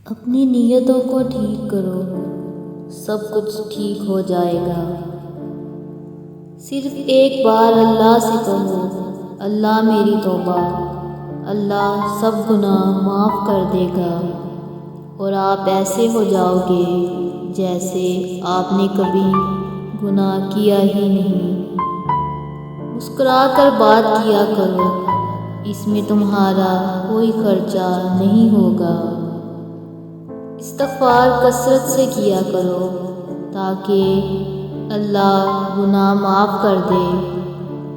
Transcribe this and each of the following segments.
اپنی نیتوں کو ٹھیک کرو، سب کچھ ٹھیک ہو جائے گا۔ صرف ایک بار اللہ سے کہو، اللہ میری توبہ، اللہ سب گناہ معاف کر دے گا، اور آپ ایسے ہو جاؤ گے جیسے آپ نے کبھی گناہ کیا ہی نہیں۔ مسکرا کر بات کیا کرو، اس میں تمہارا کوئی خرچہ نہیں ہوگا۔ استغفار کثرت سے کیا کرو تاکہ اللہ گناہ معاف کر دے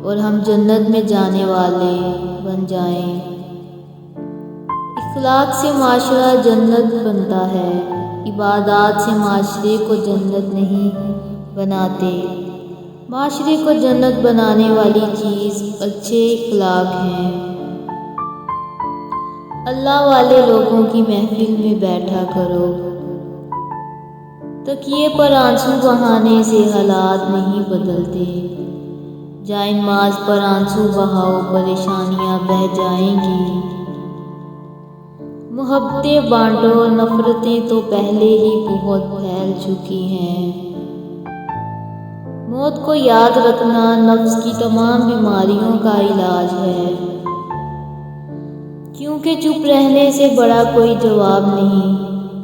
اور ہم جنت میں جانے والے بن جائیں۔ اخلاق سے معاشرہ جنت بنتا ہے، عبادات سے معاشرے کو جنت نہیں بناتے۔ معاشرے کو جنت بنانے والی چیز اچھے اخلاق ہیں۔ اللہ والے لوگوں کی محفل میں بیٹھا کرو۔ تکیے پر آنسو بہانے سے حالات نہیں بدلتے۔ جائے نماز پر آنسو بہاؤ، پریشانیاں بہہ جائیں گی۔ محبتیں بانٹو، نفرتیں تو پہلے ہی بہت پھیل چکی ہیں۔ موت کو یاد رکھنا نفس کی تمام بیماریوں کا علاج ہے، کیونکہ چپ رہنے سے بڑا کوئی جواب نہیں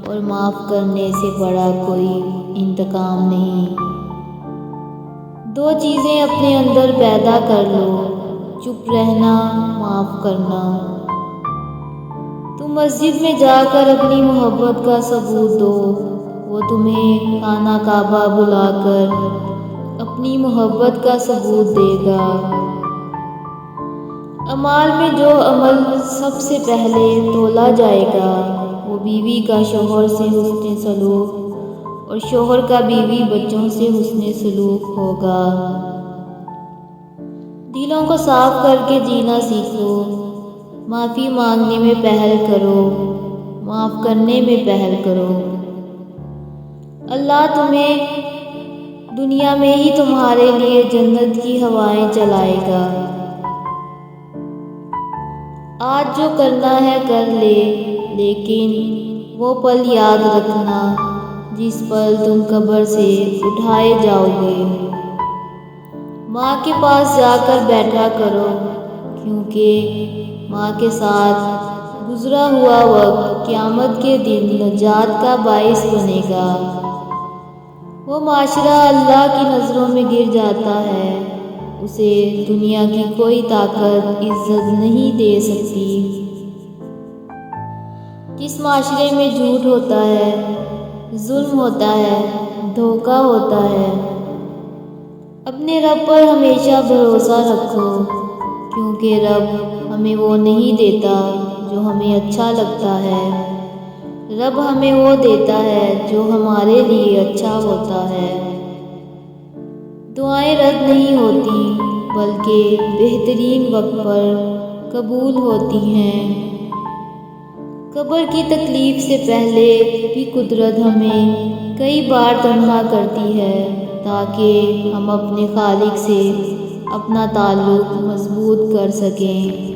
اور معاف کرنے سے بڑا کوئی انتقام نہیں۔ دو چیزیں اپنے اندر پیدا کر لو، چپ رہنا، معاف کرنا۔ تم مسجد میں جا کر اپنی محبت کا ثبوت دو، وہ تمہیں خانہ کعبہ بلا کر اپنی محبت کا ثبوت دے گا۔ اعمال میں جو عمل سب سے پہلے تولا جائے گا وہ بیوی کا شوہر سے حسن سلوک اور شوہر کا بیوی بچوں سے حسن سلوک ہوگا۔ دلوں کو صاف کر کے جینا سیکھو، معافی مانگنے میں پہل کرو، معاف کرنے میں پہل کرو۔ اللہ تمہیں دنیا میں ہی تمہارے لیے جنت کی ہوائیں چلائے گا۔ آج جو کرنا ہے کر لے، لیکن وہ پل یاد رکھنا جس پل تم قبر سے اٹھائے جاؤ گے۔ ماں کے پاس جا کر بیٹھا کرو، کیونکہ ماں کے ساتھ گزرا ہوا وقت قیامت کے دن نجات کا باعث بنے گا۔ وہ معاشرہ اللہ کی نظروں میں گر جاتا ہے، اسے دنیا کی کوئی طاقت عزت نہیں دے سکتی۔ جس معاشرے میں جھوٹ ہوتا ہے، ظلم ہوتا ہے، دھوکہ ہوتا ہے، اپنے رب پر ہمیشہ بھروسہ رکھو، کیونکہ رب ہمیں وہ نہیں دیتا جو ہمیں اچھا لگتا ہے، رب ہمیں وہ دیتا ہے جو ہمارے لیے اچھا ہوتا ہے۔ دعائیں رد نہیں ہوتی بلکہ بہترین وقت پر قبول ہوتی ہیں۔ قبر کی تکلیف سے پہلے بھی قدرت ہمیں کئی بار تنہا کرتی ہے تاکہ ہم اپنے خالق سے اپنا تعلق مضبوط کر سکیں۔